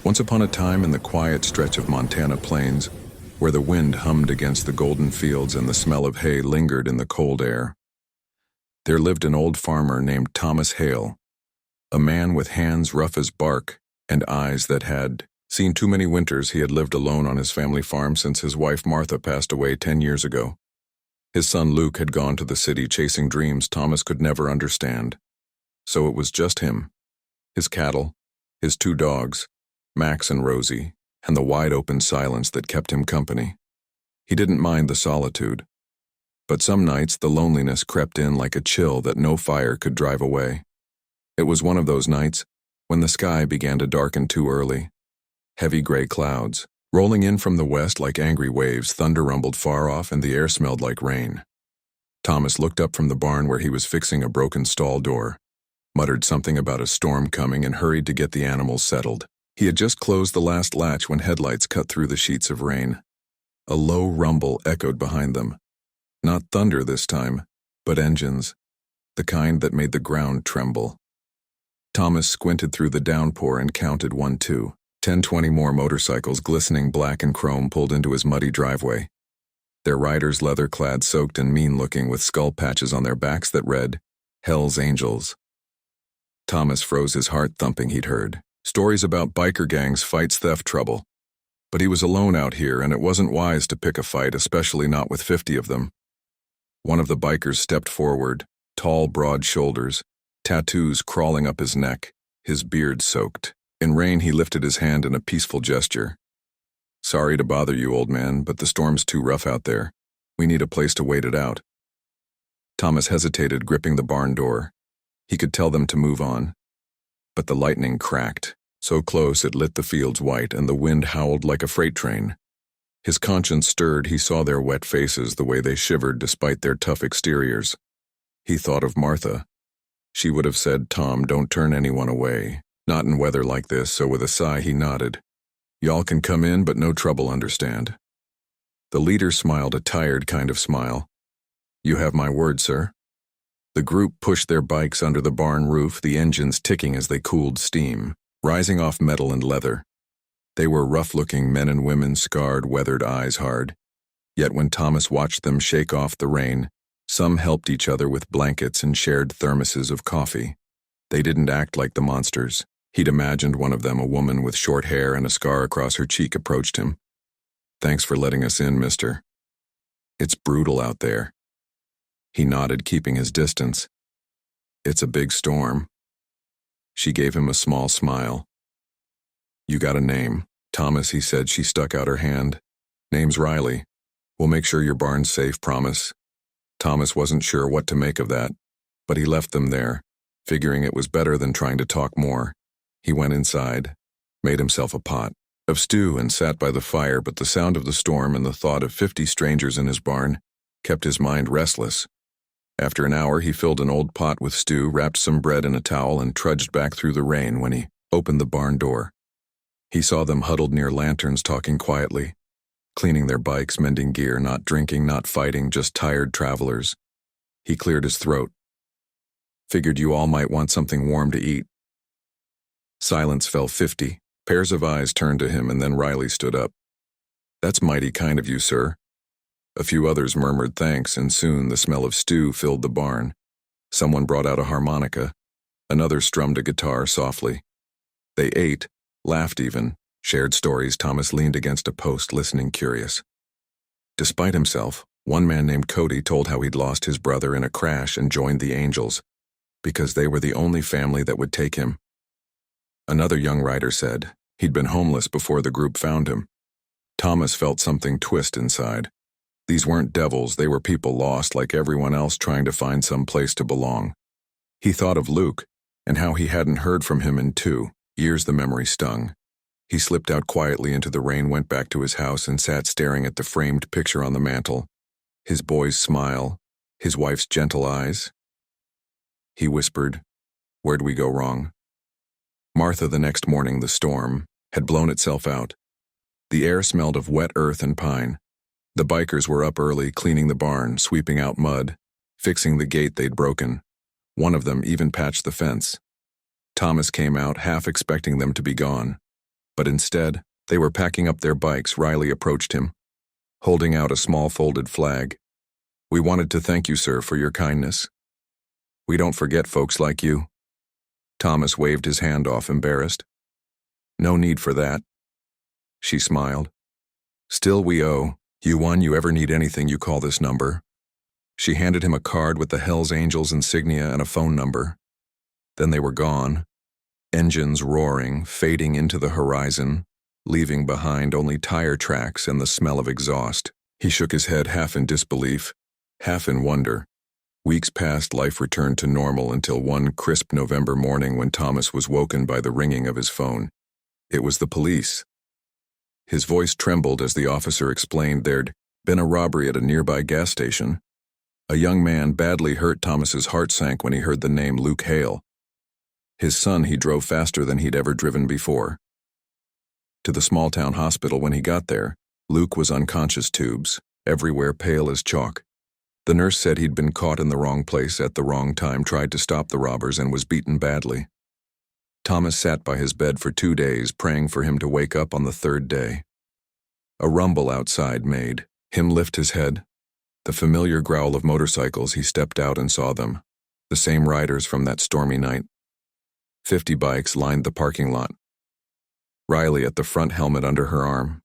Once upon a time in the quiet stretch of Montana plains, where the wind hummed against the golden fields and the smell of hay lingered in the cold air, there lived an old farmer named Thomas Hale, a man with hands rough as bark and eyes that had seen too many winters. He had lived alone on his family farm since his wife Martha passed away 10 years ago. His son Luke had gone to the city chasing dreams Thomas could never understand. So it was just him, his cattle, his 2 dogs, Max and Rosie, and the wide-open silence that kept him company. He didn't mind the solitude, but some nights the loneliness crept in like a chill that no fire could drive away. It was one of those nights when the sky began to darken too early. Heavy gray clouds, rolling in from the west like angry waves, thunder rumbled far off, and the air smelled like rain. Thomas looked up from the barn where he was fixing a broken stall door, muttered something about a storm coming, and hurried to get the animals settled. He had just closed the last latch when headlights cut through the sheets of rain. A low rumble echoed behind them. Not thunder this time, but engines, the kind that made the ground tremble. Thomas squinted through the downpour and counted 1, 2, 10, 20 more motorcycles, glistening black and chrome, pulled into his muddy driveway. Their riders leather-clad, soaked and mean-looking, with skull patches on their backs that read, "Hell's Angels." Thomas froze, his heart thumping. He'd heard stories about biker gangs, fights, theft, trouble. But he was alone out here, and it wasn't wise to pick a fight, especially not with 50 of them. One of the bikers stepped forward, tall, broad shoulders, tattoos crawling up his neck, his beard soaked. In rain, he lifted his hand in a peaceful gesture. "Sorry to bother you, old man, but the storm's too rough out there. We need a place to wait it out." Thomas hesitated, gripping the barn door. He could tell them to move on. But the lightning cracked, so close it lit the fields white, and the wind howled like a freight train. His conscience stirred. He saw their wet faces, the way they shivered despite their tough exteriors. He thought of Martha. She would have said, "Tom, don't turn anyone away, not in weather like this," so with a sigh he nodded. "Y'all can come in, but no trouble, understand?" The leader smiled, a tired kind of smile. "You have my word, sir." The group pushed their bikes under the barn roof, the engines ticking as they cooled steam, rising off metal and leather. They were rough-looking men and women, scarred, weathered, eyes hard. Yet when Thomas watched them shake off the rain, some helped each other with blankets and shared thermoses of coffee. They didn't act like the monsters. He'd imagined one of them, a woman with short hair and a scar across her cheek, approached him. "Thanks for letting us in, mister. It's brutal out there." He nodded, keeping his distance. "It's a big storm." She gave him a small smile. "You got a name, Thomas," he said. She stuck out her hand. "Name's Riley. We'll make sure your barn's safe, promise." Thomas wasn't sure what to make of that, but he left them there, figuring it was better than trying to talk more. He went inside, made himself a pot of stew, and sat by the fire, but the sound of the storm and the thought of 50 strangers in his barn kept his mind restless. After an hour, he filled an old pot with stew, wrapped some bread in a towel, and trudged back through the rain. When he opened the barn door, he saw them huddled near lanterns, talking quietly, cleaning their bikes, mending gear, not drinking, not fighting, just tired travelers. He cleared his throat. "Figured you all might want something warm to eat." Silence fell. 50 pairs of eyes turned to him, and then Riley stood up. "That's mighty kind of you, sir." A few others murmured thanks, and soon the smell of stew filled the barn. Someone brought out a harmonica. Another strummed a guitar softly. They ate, laughed even, shared stories. Thomas leaned against a post, listening, curious. Despite himself, one man named Cody told how he'd lost his brother in a crash and joined the Angels, because they were the only family that would take him. Another young rider said he'd been homeless before the group found him. Thomas felt something twist inside. These weren't devils, they were people lost like everyone else, trying to find some place to belong. He thought of Luke, and how he hadn't heard from him in 2 years. The memory stung. He slipped out quietly into the rain, went back to his house, and sat staring at the framed picture on the mantel. His boy's smile, his wife's gentle eyes. He whispered, "Where'd we go wrong?" Martha. The next morning, the storm had blown itself out. The air smelled of wet earth and pine. The bikers were up early, cleaning the barn, sweeping out mud, fixing the gate they'd broken. One of them even patched the fence. Thomas came out, half expecting them to be gone. But instead, they were packing up their bikes. Riley approached him, holding out a small folded flag. "We wanted to thank you, sir, for your kindness. We don't forget folks like you." Thomas waved his hand off, embarrassed. "No need for that." She smiled. "Still, we owe you one. You ever need anything, you call this number." She handed him a card with the Hells Angels insignia and a phone number. Then they were gone, engines roaring, fading into the horizon, leaving behind only tire tracks and the smell of exhaust. He shook his head, half in disbelief, half in wonder. Weeks passed, life returned to normal until one crisp November morning when Thomas was woken by the ringing of his phone. It was the police. His voice trembled as the officer explained there'd been a robbery at a nearby gas station. A young man badly hurt. Thomas's heart sank when he heard the name Luke Hale. His son. He drove faster than he'd ever driven before. To the small-town hospital. When he got there, Luke was unconscious, tubes everywhere, pale as chalk. The nurse said he'd been caught in the wrong place at the wrong time, tried to stop the robbers, and was beaten badly. Thomas sat by his bed for 2 days, praying for him to wake up on the third day. A rumble outside made him lift his head. The familiar growl of motorcycles. He stepped out and saw them, the same riders from that stormy night. 50 bikes lined the parking lot. Riley at the front, helmet under her arm.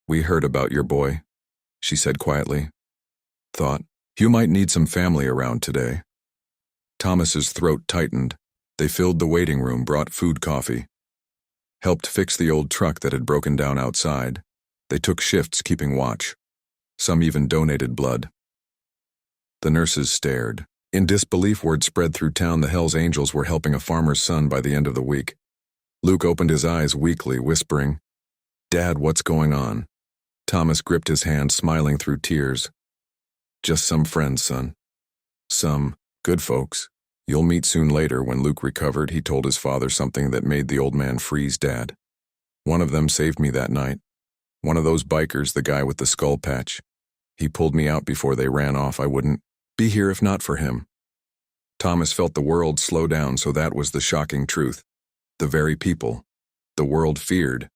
"We heard about your boy," she said quietly. "Thought you might need some family around today." Thomas's throat tightened. They filled the waiting room, brought food, coffee, helped fix the old truck that had broken down outside. They took shifts, keeping watch. Some even donated blood. The nurses stared. In disbelief, word spread through town the Hells Angels were helping a farmer's son by the end of the week. Luke opened his eyes weakly, whispering, "Dad, what's going on?" Thomas gripped his hand, smiling through tears. "Just some friends, son. Some good folks. You'll meet soon." Later, when Luke recovered, he told his father something that made the old man freeze. "Dad, one of them saved me that night. One of those bikers, the guy with the skull patch. He pulled me out before they ran off. I wouldn't be here if not for him." Thomas felt the world slow down. So that was the shocking truth. The very people the world feared,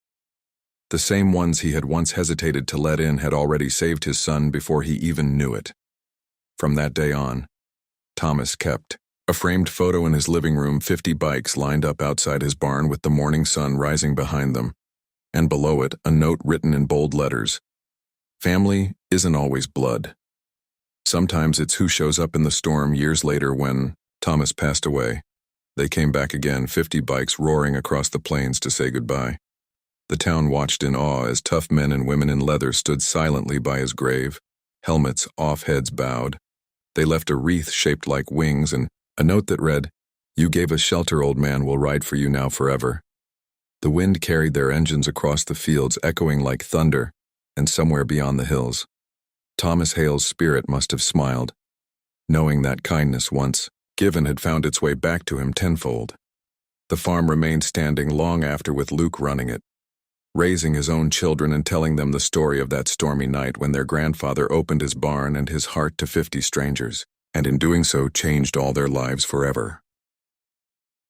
the same ones he had once hesitated to let in, had already saved his son before he even knew it. From that day on, Thomas kept a framed photo in his living room, 50 bikes lined up outside his barn with the morning sun rising behind them, and below it a note written in bold letters. "Family isn't always blood. Sometimes it's who shows up in the storm." Years later, when Thomas passed away, they came back again, 50 bikes roaring across the plains to say goodbye. The town watched in awe as tough men and women in leather stood silently by his grave, helmets off, heads bowed. They left a wreath shaped like wings and a note that read, "You gave us shelter, old man, we'll ride for you now forever." The wind carried their engines across the fields, echoing like thunder, and somewhere beyond the hills, Thomas Hale's spirit must have smiled, knowing that kindness once given had found its way back to him tenfold. The farm remained standing long after, with Luke running it, raising his own children and telling them the story of that stormy night when their grandfather opened his barn and his heart to 50 strangers, and in doing so changed all their lives forever.